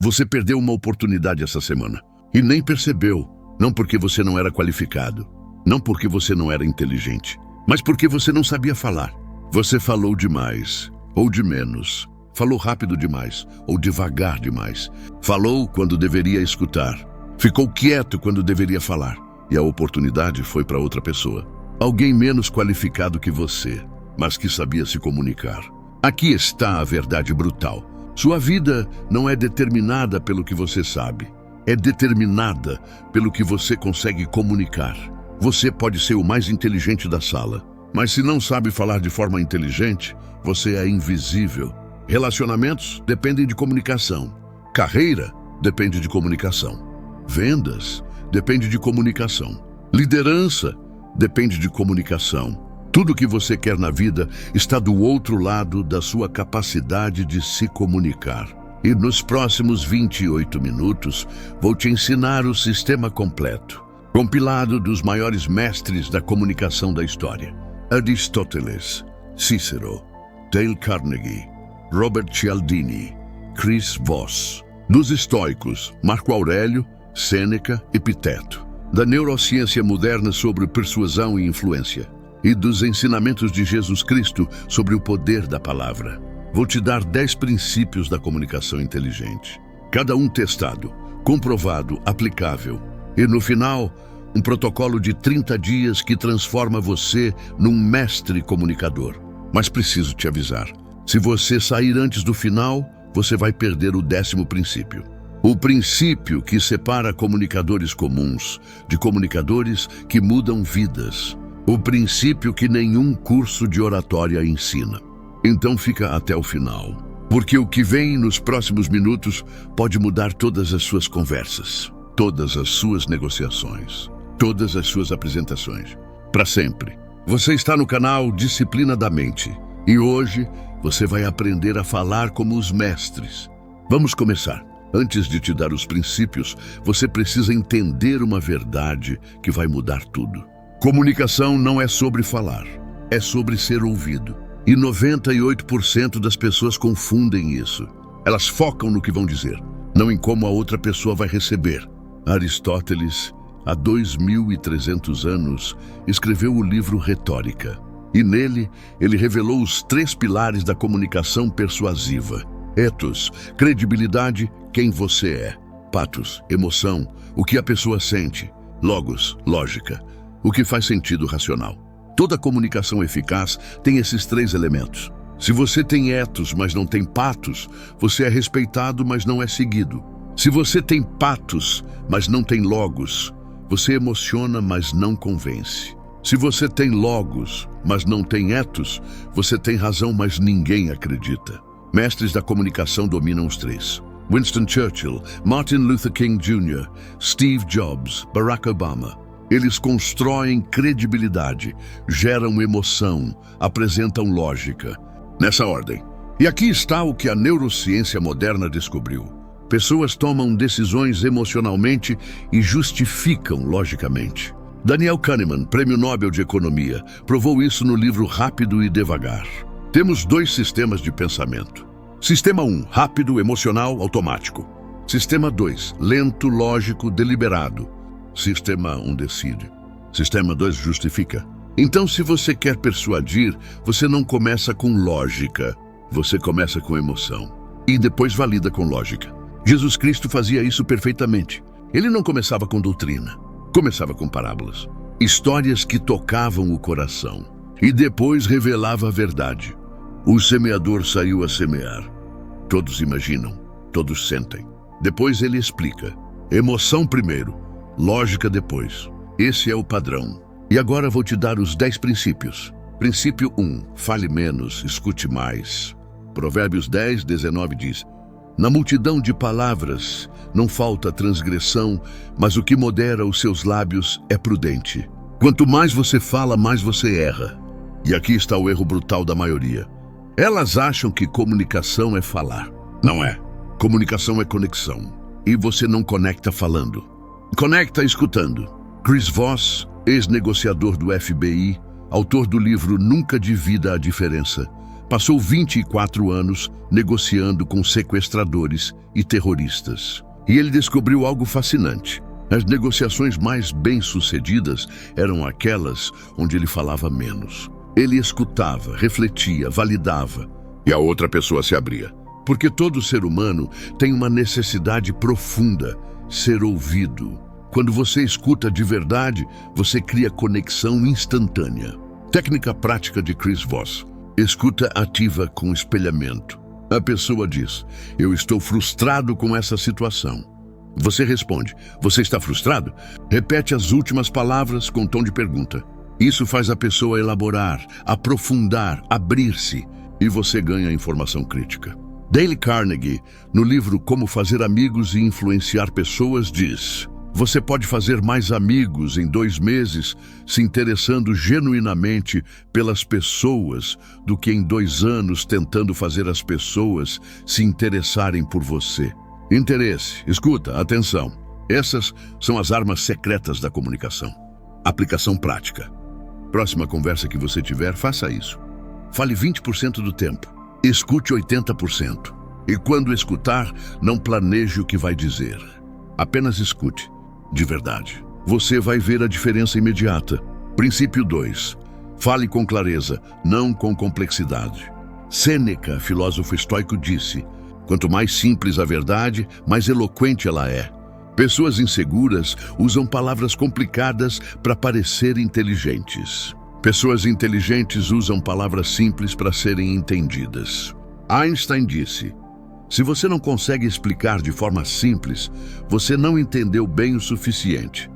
Você perdeu uma oportunidade essa semana e nem percebeu, não porque você não era qualificado, não porque você não era inteligente, mas porque você não sabia falar. Você falou demais ou de menos, falou rápido demais ou devagar demais, falou quando deveria escutar, ficou quieto quando deveria falar e a oportunidade foi para outra pessoa. Alguém menos qualificado que você, mas que sabia se comunicar. Aqui está a verdade brutal. Sua vida não é determinada pelo que você sabe, é determinada pelo que você consegue comunicar. Você pode ser o mais inteligente da sala, mas se não sabe falar de forma inteligente, você é invisível. Relacionamentos dependem de comunicação. Carreira depende de comunicação. Vendas depende de comunicação. Liderança depende de comunicação. Tudo que você quer na vida está do outro lado da sua capacidade de se comunicar. E nos próximos 28 minutos, vou te ensinar o sistema completo, compilado dos maiores mestres da comunicação da história. Aristóteles, Cícero, Dale Carnegie, Robert Cialdini, Chris Voss. Dos estoicos, Marco Aurélio, Sêneca, Epiteto. Da neurociência moderna sobre persuasão e influência. E dos ensinamentos de Jesus Cristo sobre o poder da palavra. Vou te dar 10 princípios da comunicação inteligente. Cada um testado, comprovado, aplicável. E no final, um protocolo de 30 dias que transforma você num mestre comunicador. Mas preciso te avisar, se você sair antes do final, você vai perder o 10º princípio. O princípio que separa comunicadores comuns de comunicadores que mudam vidas. O princípio que nenhum curso de oratória ensina. Então fica até o final, porque o que vem nos próximos minutos pode mudar todas as suas conversas, todas as suas negociações, todas as suas apresentações, para sempre. Você está no canal Disciplina da Mente e hoje você vai aprender a falar como os mestres. Vamos começar. Antes de te dar os princípios, você precisa entender uma verdade que vai mudar tudo. Comunicação não é sobre falar, é sobre ser ouvido. E 98% das pessoas confundem isso. Elas focam no que vão dizer, não em como a outra pessoa vai receber. Aristóteles, há 2.300 anos, escreveu o livro Retórica. E nele, ele revelou os 3 pilares da comunicação persuasiva. Ethos, credibilidade, quem você é. Pathos, emoção, o que a pessoa sente. Logos, lógica, o que faz sentido racional. Toda comunicação eficaz tem esses 3 elementos. Se você tem ethos, mas não tem pathos, você é respeitado, mas não é seguido. Se você tem pathos, mas não tem logos, você emociona, mas não convence. Se você tem logos, mas não tem ethos, você tem razão, mas ninguém acredita. Mestres da comunicação dominam os 3. Winston Churchill, Martin Luther King Jr., Steve Jobs, Barack Obama. Eles constroem credibilidade, geram emoção, apresentam lógica. Nessa ordem. E aqui está o que a neurociência moderna descobriu. Pessoas tomam decisões emocionalmente e justificam logicamente. Daniel Kahneman, Prêmio Nobel de Economia, provou isso no livro Rápido e Devagar. Temos 2 sistemas de pensamento. Sistema 1, rápido, emocional, automático. Sistema 2, lento, lógico, deliberado. Sistema 1 decide. Sistema 2 justifica. Então, se você quer persuadir, você não começa com lógica. Você começa com emoção. E depois valida com lógica. Jesus Cristo fazia isso perfeitamente. Ele não começava com doutrina. Começava com parábolas. Histórias que tocavam o coração. E depois revelava a verdade. O semeador saiu a semear. Todos imaginam. Todos sentem. Depois ele explica. Emoção primeiro. Lógica depois. Esse é o padrão. E agora vou te dar os 10 princípios. Princípio 1. Fale menos, escute mais. Provérbios 10, 19 diz: na multidão de palavras não falta transgressão, mas o que modera os seus lábios é prudente. Quanto mais você fala, mais você erra. E aqui está o erro brutal da maioria. Elas acham que comunicação é falar. Não é. Comunicação é conexão. E você não conecta falando. Conecta escutando. Chris Voss, ex-negociador do FBI, autor do livro Nunca Divida a Diferença, Passou 24 anos negociando com sequestradores e terroristas. E ele descobriu algo fascinante. As negociações mais bem-sucedidas eram aquelas onde ele falava menos. Ele escutava, refletia, validava, e a outra pessoa se abria. Porque todo ser humano tem uma necessidade profunda, ser ouvido. Quando você escuta de verdade, você cria conexão instantânea. Técnica prática de Chris Voss. Escuta ativa com espelhamento. A pessoa diz: eu estou frustrado com essa situação. Você responde: você está frustrado? Repete as últimas palavras com tom de pergunta. Isso faz a pessoa elaborar, aprofundar, abrir-se, e você ganha informação crítica. Dale Carnegie, no livro Como Fazer Amigos e Influenciar Pessoas, diz: você pode fazer mais amigos em 2 meses se interessando genuinamente pelas pessoas do que em 2 anos tentando fazer as pessoas se interessarem por você. Interesse, escuta, atenção. Essas são as armas secretas da comunicação. Aplicação prática. Próxima conversa que você tiver, faça isso. Fale 20% do tempo. Escute 80%. E quando escutar, não planeje o que vai dizer. Apenas escute. De verdade. Você vai ver a diferença imediata. Princípio 2. Fale com clareza, não com complexidade. Sêneca, filósofo estoico, disse: quanto mais simples a verdade, mais eloquente ela é. Pessoas inseguras usam palavras complicadas para parecer inteligentes. Pessoas inteligentes usam palavras simples para serem entendidas. Einstein disse: se você não consegue explicar de forma simples, você não entendeu bem o suficiente.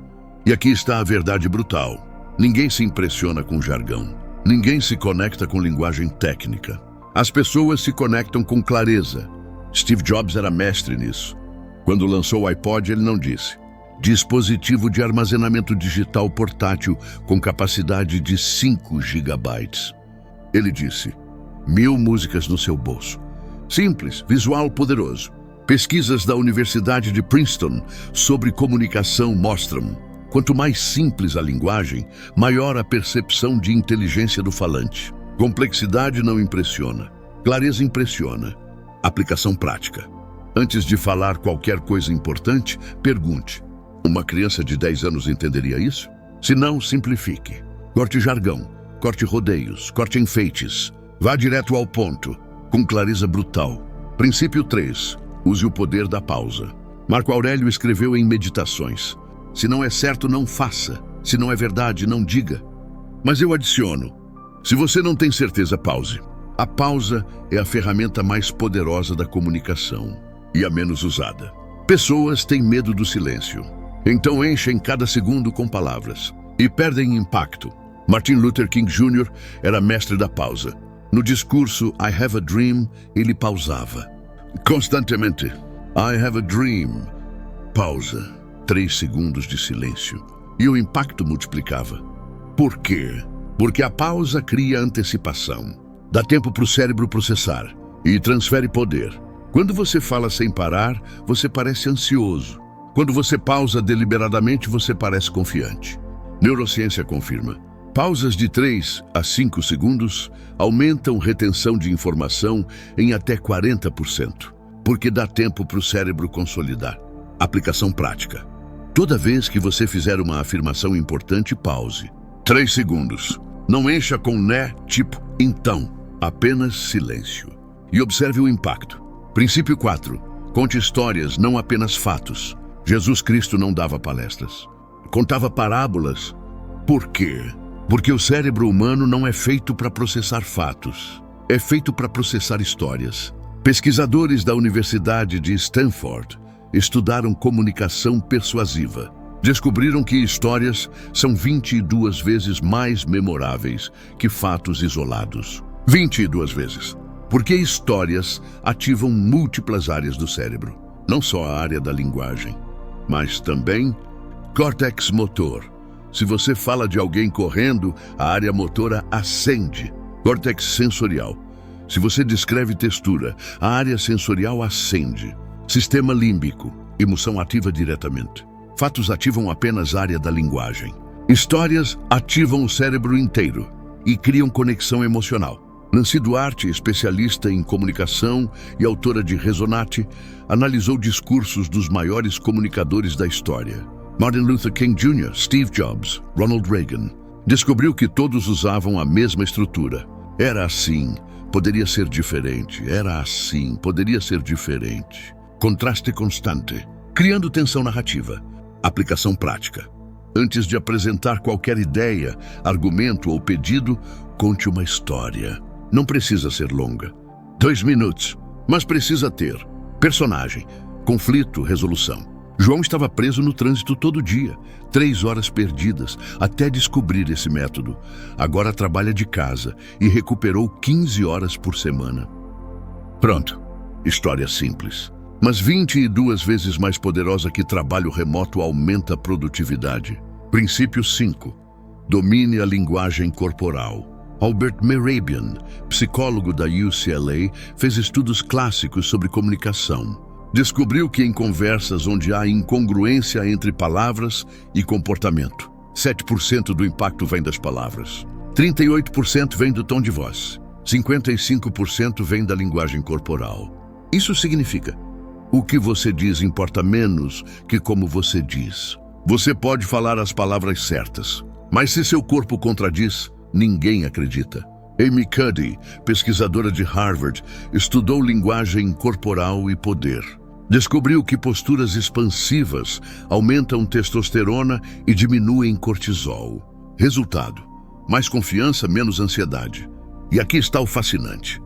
E aqui está a verdade brutal. Ninguém se impressiona com jargão. Ninguém se conecta com linguagem técnica. As pessoas se conectam com clareza. Steve Jobs era mestre nisso. Quando lançou o iPod, ele não disse: dispositivo de armazenamento digital portátil com capacidade de 5 gigabytes. Ele disse: 1000 músicas no seu bolso. Simples, visual poderoso. Pesquisas da Universidade de Princeton sobre comunicação mostram: quanto mais simples a linguagem, maior a percepção de inteligência do falante. Complexidade não impressiona. Clareza impressiona. Aplicação prática. Antes de falar qualquer coisa importante, pergunte: uma criança de 10 anos entenderia isso? Se não, simplifique. Corte jargão, corte rodeios, corte enfeites. Vá direto ao ponto, com clareza brutal. Princípio 3. Use o poder da pausa. Marco Aurélio escreveu em Meditações: se não é certo, não faça. Se não é verdade, não diga. Mas eu adiciono: se você não tem certeza, pause. A pausa é a ferramenta mais poderosa da comunicação e a menos usada. Pessoas têm medo do silêncio, então enchem cada segundo com palavras e perdem impacto. Martin Luther King Jr. era mestre da pausa. No discurso I Have a Dream, ele pausava constantemente. I have a dream. Pausa. 3 segundos de silêncio. E o impacto multiplicava. Por quê? Porque a pausa cria antecipação. Dá tempo para o cérebro processar e transfere poder. Quando você fala sem parar, você parece ansioso. Quando você pausa deliberadamente, você parece confiante. Neurociência confirma: pausas de 3 a 5 segundos aumentam retenção de informação em até 40%, porque dá tempo para o cérebro consolidar. Aplicação prática. Toda vez que você fizer uma afirmação importante, pause. 3 segundos. Não encha com né, tipo então. Apenas silêncio. E observe o impacto. Princípio 4. Conte histórias, não apenas fatos. Jesus Cristo não dava palestras. Contava parábolas. Por quê? Porque o cérebro humano não é feito para processar fatos. É feito para processar histórias. Pesquisadores da Universidade de Stanford estudaram comunicação persuasiva. Descobriram que histórias são 22 vezes mais memoráveis que fatos isolados. 22 vezes. Porque histórias ativam múltiplas áreas do cérebro. Não só a área da linguagem, mas também córtex motor. Se você fala de alguém correndo, a área motora acende. Córtex sensorial. Se você descreve textura, a área sensorial acende. Sistema límbico. Emoção ativa diretamente. Fatos ativam apenas a área da linguagem. Histórias ativam o cérebro inteiro e criam conexão emocional. Nancy Duarte, especialista em comunicação e autora de Resonate, analisou discursos dos maiores comunicadores da história. Martin Luther King Jr., Steve Jobs, Ronald Reagan. Descobriu que todos usavam a mesma estrutura. Era assim, poderia ser diferente. Era assim, poderia ser diferente. Contraste constante, criando tensão narrativa. Aplicação prática. Antes de apresentar qualquer ideia, argumento ou pedido, conte uma história. Não precisa ser longa. 2 minutos, mas precisa ter personagem, conflito, resolução. João estava preso no trânsito todo dia, 3 horas perdidas, até descobrir esse método. Agora trabalha de casa e recuperou 15 horas por semana. Pronto, história simples, mas 22 vezes mais poderosa que trabalho remoto aumenta a produtividade. Princípio 5. Domine a linguagem corporal. Albert Mehrabian, psicólogo da UCLA, fez estudos clássicos sobre comunicação. Descobriu que em conversas onde há incongruência entre palavras e comportamento, 7% do impacto vem das palavras, 38% vem do tom de voz, 55% vem da linguagem corporal. Isso significa: o que você diz importa menos que como você diz. Você pode falar as palavras certas, mas se seu corpo contradiz, ninguém acredita. Amy Cuddy, pesquisadora de Harvard, estudou linguagem corporal e poder. Descobriu que posturas expansivas aumentam testosterona e diminuem cortisol. Resultado: mais confiança, menos ansiedade. E aqui está o fascinante.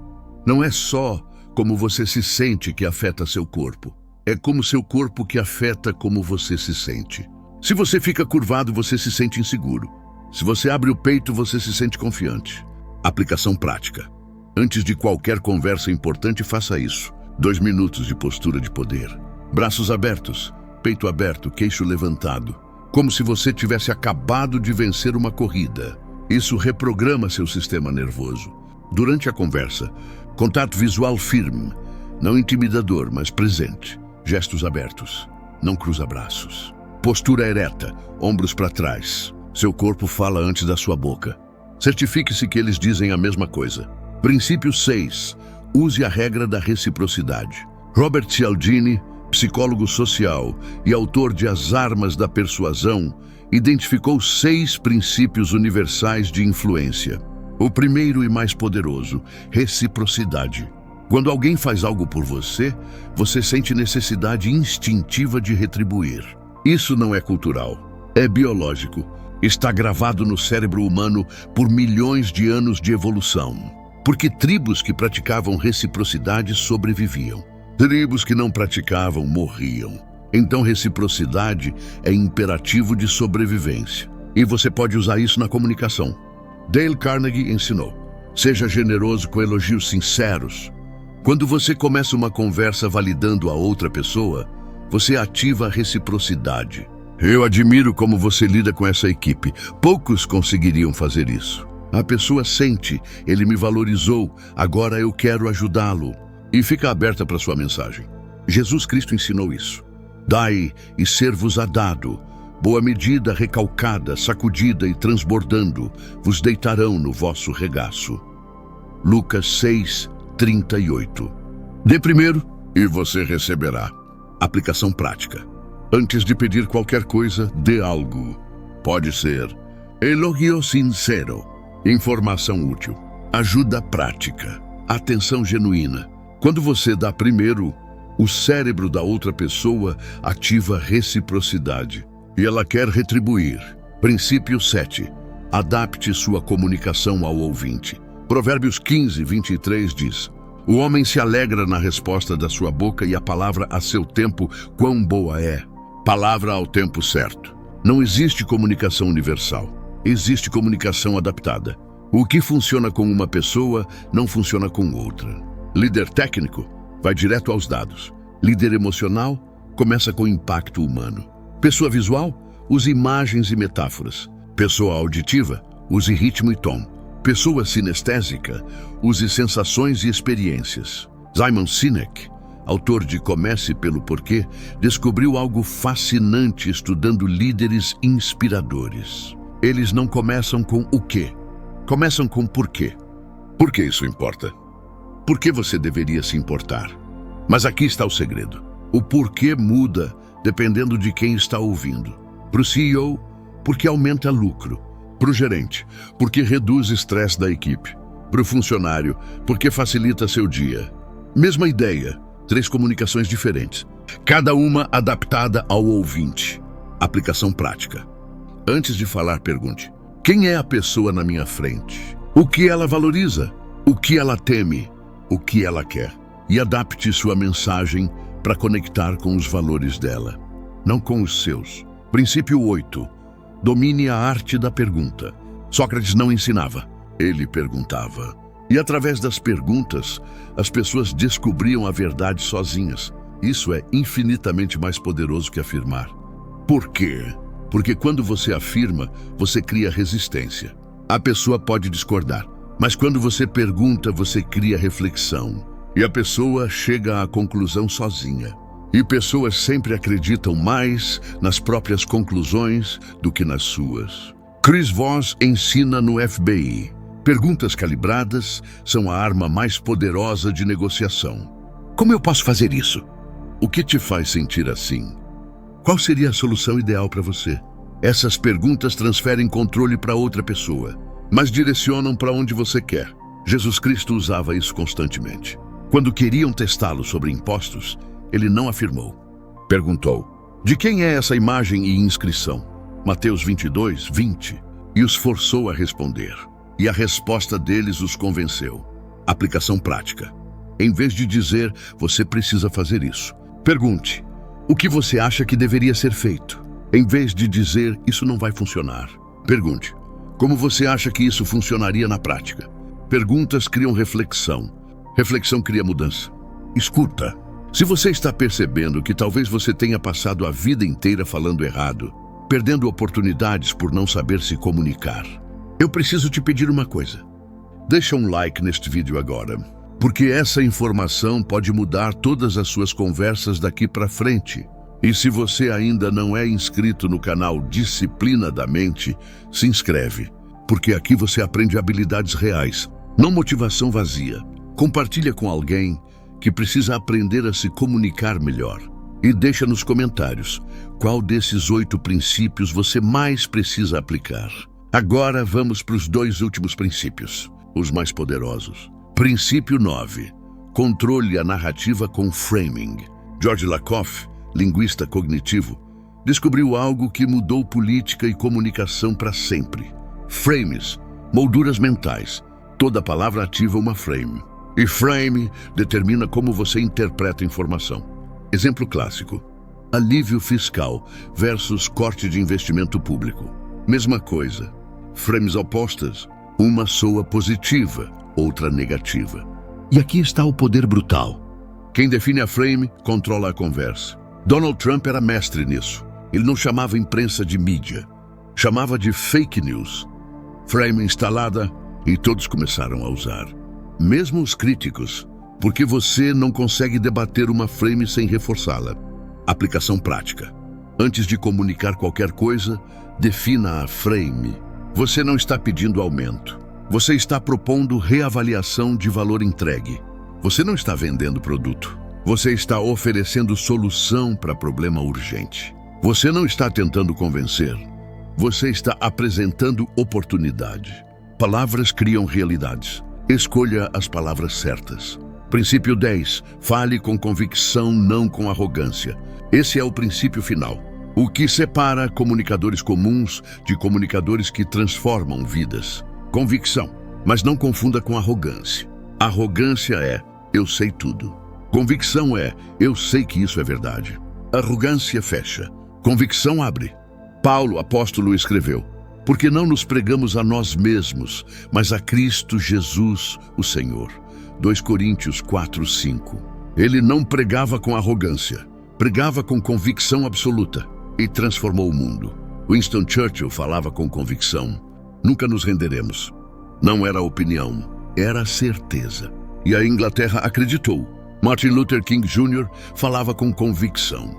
Não é só como você se sente que afeta seu corpo. É como seu corpo que afeta como você se sente. Se você fica curvado, você se sente inseguro. Se você abre o peito, você se sente confiante. Aplicação prática. Antes de qualquer conversa importante, faça isso. 2 minutos de postura de poder. Braços abertos, peito aberto, queixo levantado. Como se você tivesse acabado de vencer uma corrida. Isso reprograma seu sistema nervoso. Durante a conversa, contato visual firme, não intimidador, mas presente. Gestos abertos, não cruza-braços. Postura ereta, ombros para trás. Seu corpo fala antes da sua boca. Certifique-se que eles dizem a mesma coisa. Princípio 6. Use a regra da reciprocidade. Robert Cialdini, psicólogo social e autor de As Armas da Persuasão, identificou 6 princípios universais de influência. O primeiro e mais poderoso: reciprocidade. Quando alguém faz algo por você, você sente necessidade instintiva de retribuir. Isso não é cultural, é biológico. Está gravado no cérebro humano por milhões de anos de evolução. Porque tribos que praticavam reciprocidade sobreviviam. Tribos que não praticavam morriam. Então reciprocidade é imperativo de sobrevivência. E você pode usar isso na comunicação. Dale Carnegie ensinou: seja generoso com elogios sinceros. Quando você começa uma conversa validando a outra pessoa, você ativa a reciprocidade. Eu admiro como você lida com essa equipe. Poucos conseguiriam fazer isso. A pessoa sente: ele me valorizou, agora eu quero ajudá-lo. E fica aberta para sua mensagem. Jesus Cristo ensinou isso. Dai e ser-vos-á dado. Boa medida, recalcada, sacudida e transbordando, vos deitarão no vosso regaço. Lucas 6:38. Dê primeiro e você receberá. Aplicação prática. Antes de pedir qualquer coisa, dê algo. Pode ser elogio sincero, informação útil, ajuda prática, atenção genuína. Quando você dá primeiro, o cérebro da outra pessoa ativa reciprocidade e ela quer retribuir. Princípio 7. Adapte sua comunicação ao ouvinte. Provérbios 15:23 diz: o homem se alegra na resposta da sua boca e a palavra a seu tempo, quão boa é. Palavra ao tempo certo. Não existe comunicação universal. Existe comunicação adaptada. O que funciona com uma pessoa não funciona com outra. Líder técnico vai direto aos dados. Líder emocional começa com impacto humano. Pessoa visual, use imagens e metáforas. Pessoa auditiva, use ritmo e tom. Pessoa sinestésica, use sensações e experiências. Simon Sinek, autor de Comece pelo Porquê, descobriu algo fascinante estudando líderes inspiradores. Eles não começam com o quê, começam com porquê. Por que isso importa? Por que você deveria se importar? Mas aqui está o segredo. O porquê muda dependendo de quem está ouvindo. Para o CEO, porque aumenta lucro. Para o gerente, porque reduz o estresse da equipe. Para o funcionário, porque facilita seu dia. Mesma ideia, 3 comunicações diferentes. Cada uma adaptada ao ouvinte. Aplicação prática. Antes de falar, pergunte: quem é a pessoa na minha frente? O que ela valoriza? O que ela teme? O que ela quer? E adapte sua mensagem para conectar com os valores dela, não com os seus. Princípio 8. Domine a arte da pergunta. Sócrates não ensinava, ele perguntava. E através das perguntas, as pessoas descobriam a verdade sozinhas. Isso é infinitamente mais poderoso que afirmar. Por quê? Porque quando você afirma, você cria resistência. A pessoa pode discordar, mas quando você pergunta, você cria reflexão. E a pessoa chega à conclusão sozinha. E pessoas sempre acreditam mais nas próprias conclusões do que nas suas. Chris Voss ensina no FBI. Perguntas calibradas são a arma mais poderosa de negociação. Como eu posso fazer isso? O que te faz sentir assim? Qual seria a solução ideal para você? Essas perguntas transferem controle para outra pessoa, mas direcionam para onde você quer. Jesus Cristo usava isso constantemente. Quando queriam testá-lo sobre impostos, ele não afirmou. Perguntou: de quem é essa imagem e inscrição? Mateus 22, 20. E os forçou a responder. E a resposta deles os convenceu. Aplicação prática. Em vez de dizer, você precisa fazer isso, pergunte: o que você acha que deveria ser feito? Em vez de dizer, isso não vai funcionar, pergunte: como você acha que isso funcionaria na prática? Perguntas criam reflexão. Reflexão cria mudança. Escuta. Se você está percebendo que talvez você tenha passado a vida inteira falando errado, perdendo oportunidades por não saber se comunicar, eu preciso te pedir uma coisa. Deixa um like neste vídeo agora, porque essa informação pode mudar todas as suas conversas daqui para frente. E se você ainda não é inscrito no canal Disciplina da Mente, se inscreve, porque aqui você aprende habilidades reais, não motivação vazia. Compartilha com alguém que precisa aprender a se comunicar melhor. E deixa nos comentários qual desses 8 princípios você mais precisa aplicar. Agora vamos para os 2 últimos princípios, os mais poderosos. Princípio 9. Controle a narrativa com framing. George Lakoff, linguista cognitivo, descobriu algo que mudou política e comunicação para sempre. Frames, molduras mentais. Toda palavra ativa uma frame. E frame determina como você interpreta a informação. Exemplo clássico: alívio fiscal versus corte de investimento público. Mesma coisa. Frames opostas. Uma soa positiva, outra negativa. E aqui está o poder brutal. Quem define a frame, controla a conversa. Donald Trump era mestre nisso. Ele não chamava a imprensa de mídia. Chamava de fake news. Frame instalada e todos começaram a usar. Mesmo os críticos, porque você não consegue debater uma frame sem reforçá-la. Aplicação prática. Antes de comunicar qualquer coisa, defina a frame. Você não está pedindo aumento. Você está propondo reavaliação de valor entregue. Você não está vendendo produto. Você está oferecendo solução para problema urgente. Você não está tentando convencer. Você está apresentando oportunidade. Palavras criam realidades. Escolha as palavras certas. Princípio 10. Fale com convicção, não com arrogância. Esse é o princípio final. O que separa comunicadores comuns de comunicadores que transformam vidas. Convicção, mas não confunda com arrogância. Arrogância é, eu sei tudo. Convicção é, eu sei que isso é verdade. Arrogância fecha. Convicção abre. Paulo, apóstolo, escreveu: porque não nos pregamos a nós mesmos, mas a Cristo Jesus, o Senhor. 2 Coríntios 4, 5. Ele não pregava com arrogância, pregava com convicção absoluta e transformou o mundo. Winston Churchill falava com convicção: nunca nos renderemos. Não era opinião, era certeza. E a Inglaterra acreditou. Martin Luther King Jr. falava com convicção: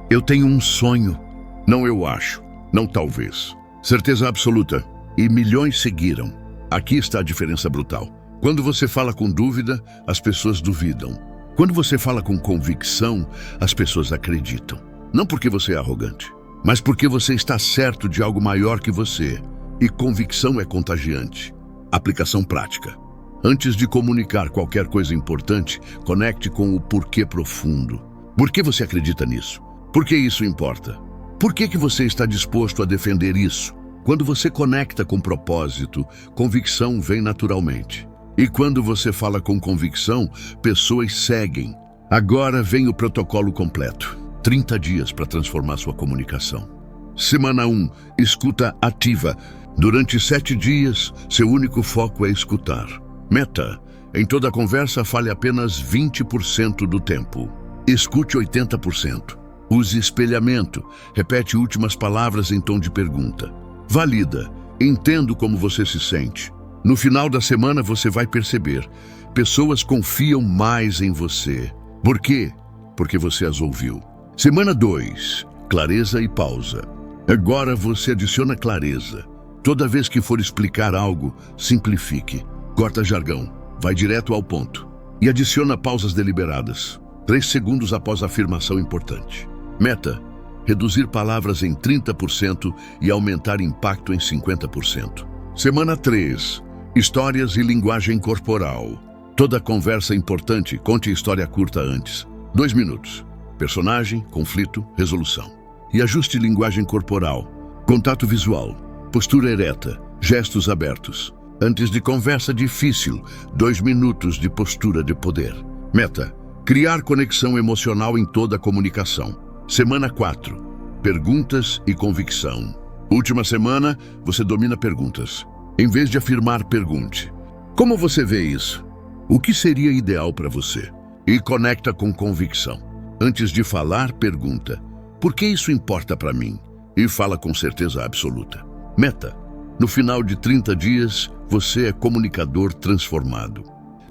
eu tenho um sonho. Não eu acho, não talvez. Certeza absoluta. E milhões seguiram. Aqui está a diferença brutal. Quando você fala com dúvida, as pessoas duvidam. Quando você fala com convicção, as pessoas acreditam. Não porque você é arrogante, mas porque você está certo de algo maior que você. E convicção é contagiante. Aplicação prática. Antes de comunicar qualquer coisa importante, conecte com o porquê profundo. Por que você acredita nisso? Por que isso importa? Por que você está disposto a defender isso? Quando você conecta com propósito, convicção vem naturalmente. E quando você fala com convicção, pessoas seguem. Agora vem o protocolo completo. 30 dias para transformar sua comunicação. Semana 1, escuta ativa. Durante 7 dias, seu único foco é escutar. Meta, em toda conversa fale apenas 20% do tempo. Escute 80%. Use espelhamento. Repete últimas palavras em tom de pergunta. Valida. Entendo como você se sente. No final da semana você vai perceber. Pessoas confiam mais em você. Por quê? Porque você as ouviu. Semana 2. Clareza e pausa. Agora você adiciona clareza. Toda vez que for explicar algo, simplifique. Corta jargão. Vai direto ao ponto. E adiciona pausas deliberadas. 3 segundos após a afirmação importante. Meta. Reduzir palavras em 30% e aumentar impacto em 50%. Semana 3. Histórias e linguagem corporal. Toda conversa importante, conte história curta antes. 2 minutos. Personagem, conflito, resolução. E ajuste linguagem corporal. Contato visual. Postura ereta. Gestos abertos. Antes de conversa difícil, 2 minutos de postura de poder. Meta. Criar conexão emocional em toda a comunicação. Semana 4. Perguntas e convicção. Última semana, você domina perguntas. Em vez de afirmar, pergunte. Como você vê isso? O que seria ideal para você? E conecta com convicção. Antes de falar, pergunta. Por que isso importa para mim? E fala com certeza absoluta. Meta. No final de 30 dias, você é comunicador transformado.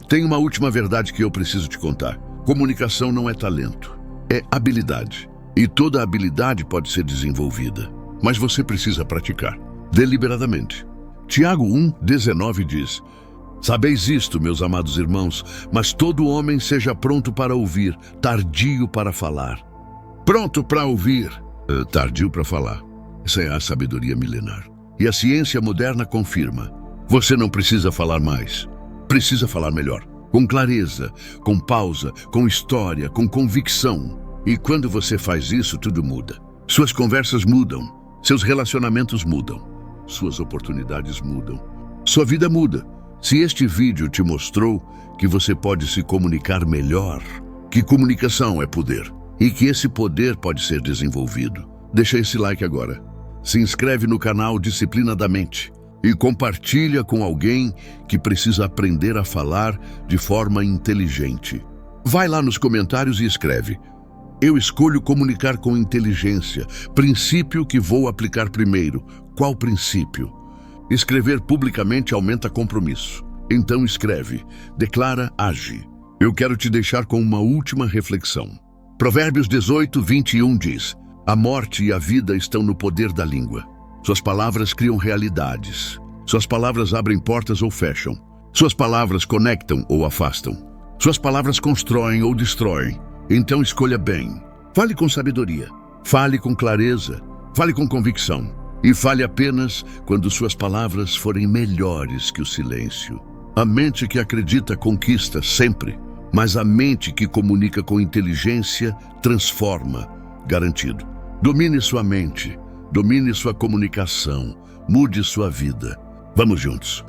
Tem uma última verdade que eu preciso te contar. Comunicação não é talento, é habilidade. E toda habilidade pode ser desenvolvida, mas você precisa praticar, deliberadamente. Tiago 1:19 diz: Sabeis isto, meus amados irmãos, mas todo homem seja pronto para ouvir, tardio para falar. Pronto para ouvir, tardio para falar. Essa é a sabedoria milenar. E a ciência moderna confirma. Você não precisa falar mais, precisa falar melhor. Com clareza, com pausa, com história, com convicção. E quando você faz isso, tudo muda. Suas conversas mudam, seus relacionamentos mudam, suas oportunidades mudam, sua vida muda. Se este vídeo te mostrou que você pode se comunicar melhor, que comunicação é poder e que esse poder pode ser desenvolvido, deixa esse like agora. Se inscreve no canal Disciplina da Mente e compartilha com alguém que precisa aprender a falar de forma inteligente. Vai lá nos comentários e escreve: Eu escolho comunicar com inteligência. Princípio que vou aplicar primeiro. Qual princípio? Escrever publicamente aumenta compromisso. Então escreve, declara, age. Eu quero te deixar com uma última reflexão. Provérbios 18:21 diz: A morte e a vida estão no poder da língua. Suas palavras criam realidades. Suas palavras abrem portas ou fecham. Suas palavras conectam ou afastam. Suas palavras constroem ou destroem. Então escolha bem. Fale com sabedoria. Fale com clareza. Fale com convicção. E fale apenas quando suas palavras forem melhores que o silêncio. A mente que acredita conquista sempre, mas a mente que comunica com inteligência transforma, garantido. Domine sua mente, domine sua comunicação, mude sua vida. Vamos juntos.